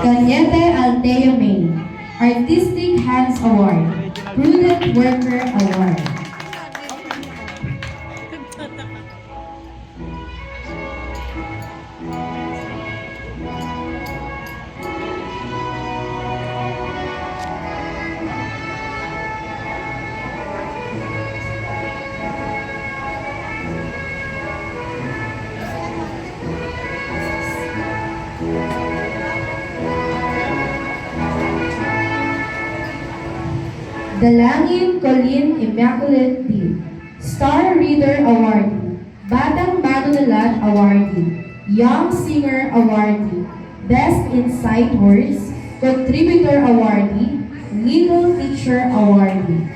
Cañete Altea May, Artistic Hands Award, Prudent Worker Award. Dalangin Colleen Immaculate D, Star Reader Awardee, Batang Manunulat Awardee, Young Singer Awardee, Best Insight Words, Contributor Awardee, Legal Teacher Awardee.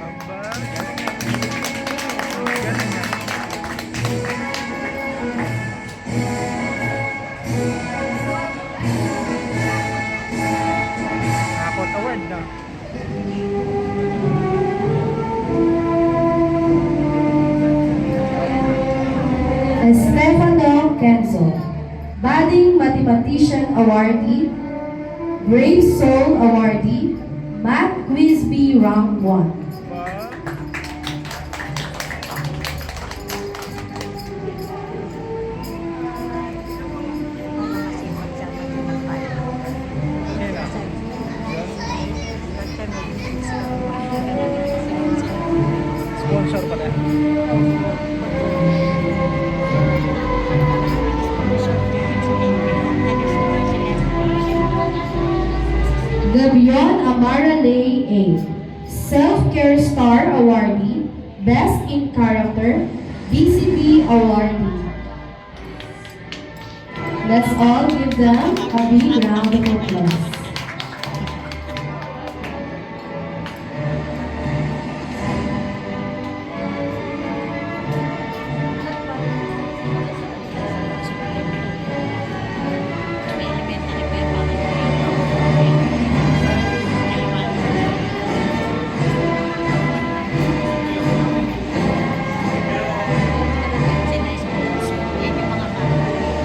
Nakakot award na. Estefano Kenzo, Budding Mathematician Awardee, Brave Soul Awardee, Math Quiz B Rank 1. Sponsor pala. Gabion Amara Lay A, Self-Care Star Awardee, Best in Character, BCP Awardee. Let's all give them a big round of applause.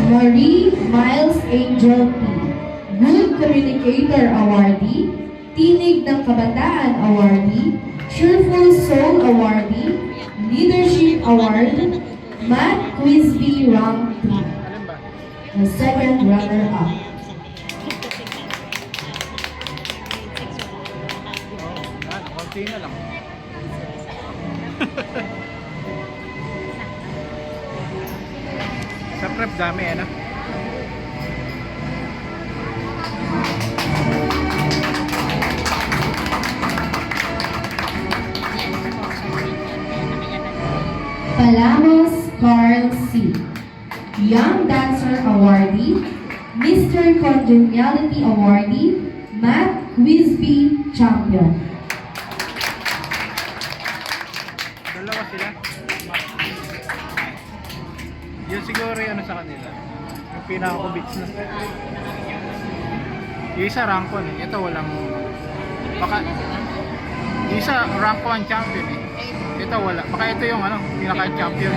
Marie Miles Angel P, Good Communicator Awardee, Tinig ng Kabataan Awardee, Cheerful Soul Awardee, Leadership Award, Math Quiz B Rank 3, Alin ba? the second runner-up. Konti na lang. Sa prep dami na. Palamos Carl C, Young Dancer Awardee, Mr. Congeniality Awardee, Math Quiz B Champion. Dalawa sila. Yun siguro yung ano sa kanila. Yung pinaka-kubits na. Yung isa rank 1 eh. Ito walang... Baka... Yung isa rank 1 champion eh. Ito wala. Baka ito yung ano, pinaka-champion.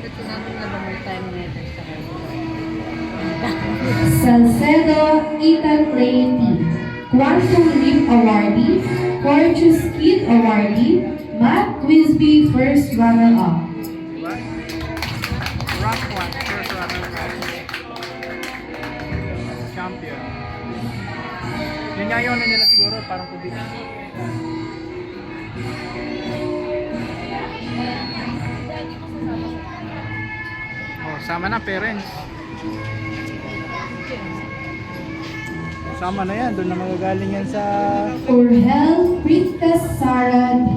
Ito namin na ba may time nito sa Salcedo Ethan Clay T, Quantum Leap Awardee, Fortune's Kid Awardee, Math Quiz B First Runner-Up. Diba? Rank 1. First runner-up. Champion. Yun nga yun nila siguro. Parang kubits. Oh, sama na parents. Sama na yan. Doon na magagaling yan sa... Urhel Princess Sarah D,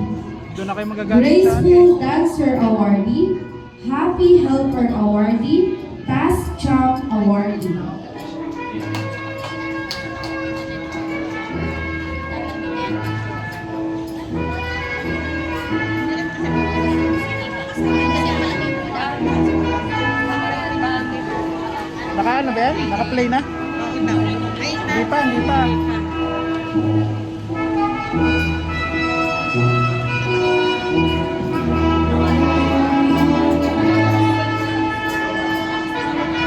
Doon na kayo magagaling sa... Graceful Dancer Awardee, Happy Helper Awardee, Past Champ Awardee. Naka ano ba yan? Naka-play na? Hindi pa, hindi pa.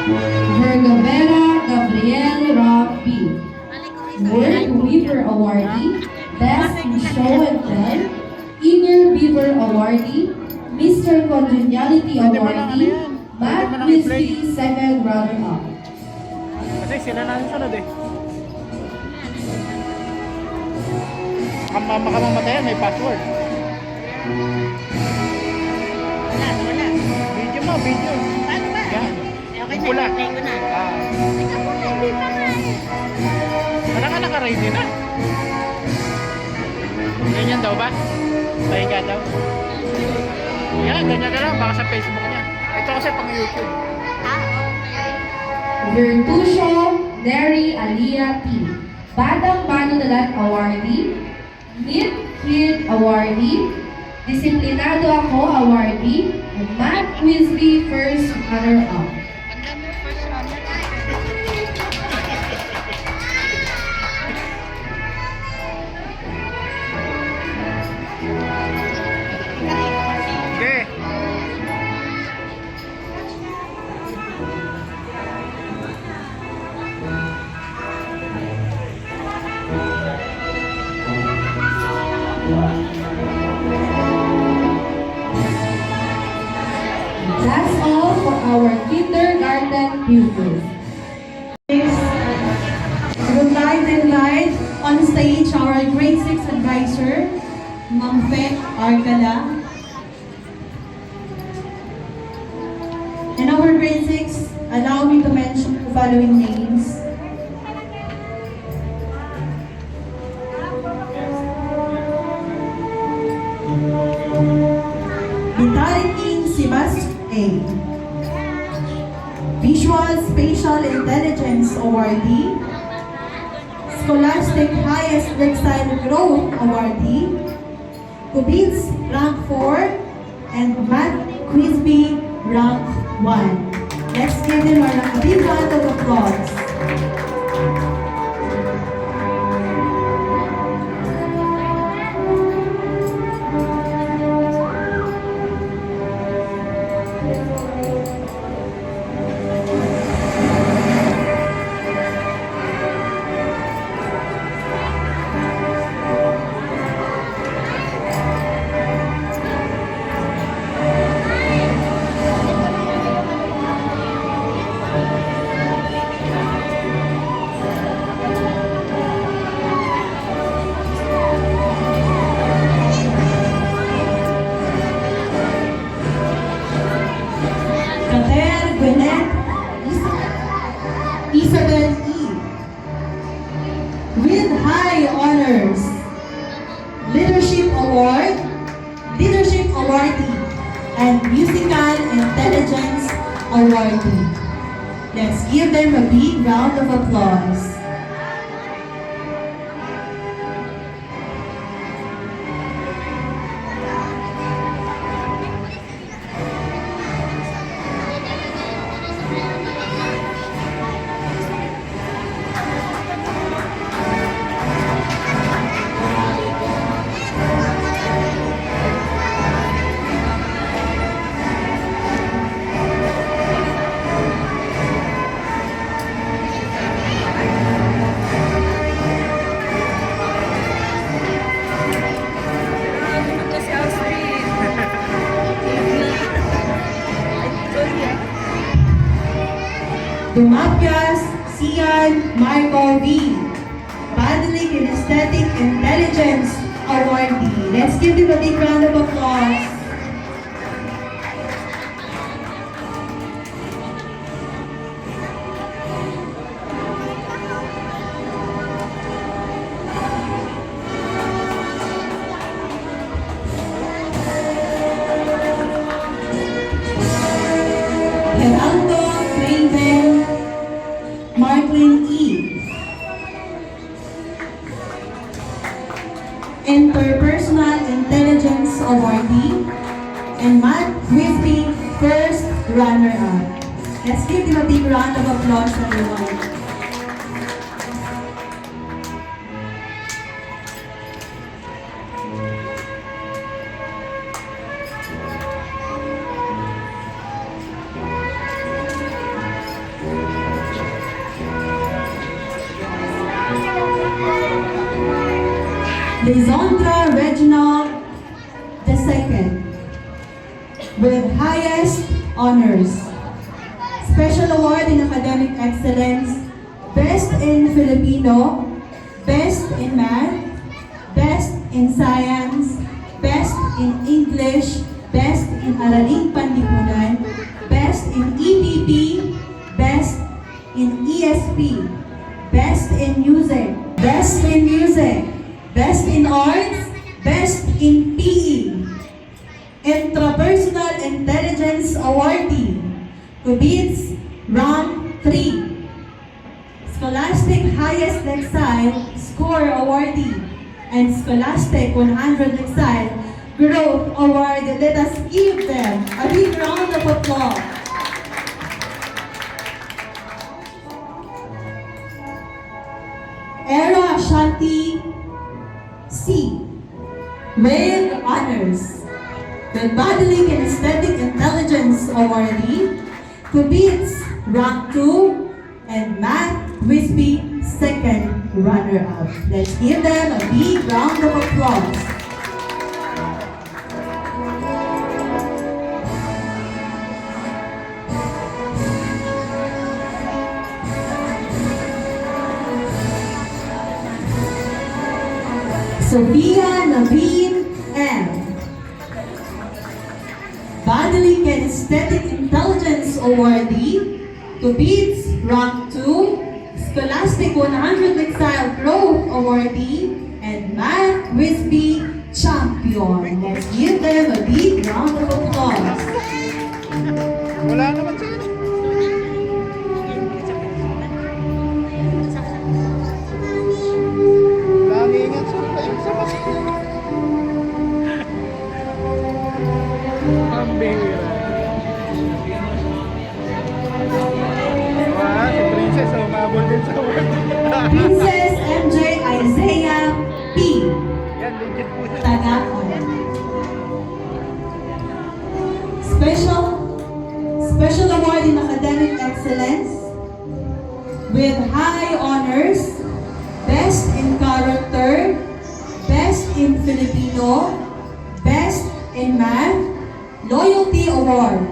Vergavera Gabriel Rapi. Word Weaver Awardee, Best in Show and Tell, Inner Weaver Awardee, Mr. Congeniality Pwede mo lang ano Awardee, yan. Pwede Matt mo lang i-play. Whiskey, second runner-up. Kasi sila na ang sunod eh. Ang makamamatayan, may password. Wala. Video mo, video. Paano ba? Yan. Okay na, Pula. play ko na. Ah. Teka po, hindi pa nga eh. Wala ka naka-ready na. Ganyan daw ba? Pahinga daw. Yan, ganyan na lang. Baka sa Facebook niya. Ito kasi pang YouTube. Okay. Virtucio Neri Alia P. Batang Manunalat Awardee, Knit Kid Awardee, Disiplinado Ako Awardee, and Matt Quizby First Runner-Up. Ang dami first runner. Okay. That's all for our kindergarten pupils. I would like to invite on stage our grade 6 advisor, Ma'am Fe Arcala. And our grade 6, allow me to mention the following names. Vitality Simas A. Visual Spatial Intelligence Awardee. Scholastic Highest Textile Growth Awardee. Kubitz Rank 4 and Matt Quizby Rank 1. Let's give them a big round of applause. Kater Gwinnett Isabel E. With high honors, Leadership Award, Leadership Awardee, and Musical Intelligence Awardee. Let's give them a big round of applause. Dumapias Sian Marco V. Bodily Kinesthetic Intelligence Awardee. Let's give them a big round of applause. Geraldo Craven Marklin E. Interpersonal Intelligence Awardee, and Matt Whitby First Runner-Up. Let's give them a big round of applause, everyone. Lisandra Reginald II with highest honors. Special Award in Academic Excellence, Best in Filipino, Best in Math, Best in Science, Best in English, Best in Araling Panlipunan, Best in EPP, Best in ESP, Best in Music, Best in Music, Best in Arts, Best in PE, Intrapersonal Intelligence Awardee, Cubits, Rank 3, Scholastic Highest Lexile Score Awardee, and Scholastic 100 Lexile Growth Award. Let us give them a big round of applause. Era Shanti C. with honors. The Bodily Kinesthetic Intelligence Awardee, Cubits Rank 2, and Matt Wisby second runner-up. Let's give them a big round of applause. Sophia Naveen M. Bodily Kinesthetic Intelligence Awardee, Cubits Rank 2, Scholastic 100 Lexile Growth Awardee, and Matt Wisby Champion. Let's give them a big round of applause. Wala naman sa'yo. Lagi nga sa tayo sa kasi. Pambira. Wah, si Princess umabol din sa word. Princess MJ Isaiah P. Yan, legit po siya. Tagakon. Special Award in Academic Excellence with high honors, Best in Character, Best in Filipino, Best in Math, Loyalty Award.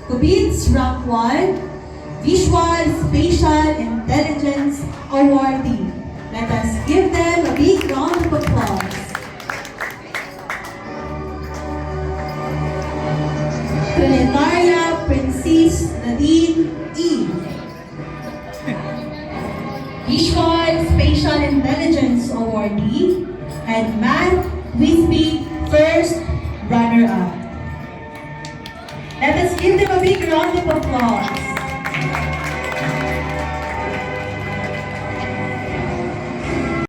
Cubits Rank 1, Visual Spatial Intelligence Awardee. Let us give them a big round of applause. Trinitaria Princess Nadine E. Visual Spatial Intelligence Awardee, and Matt Wisby first runner-up. Let us give them a big round of applause.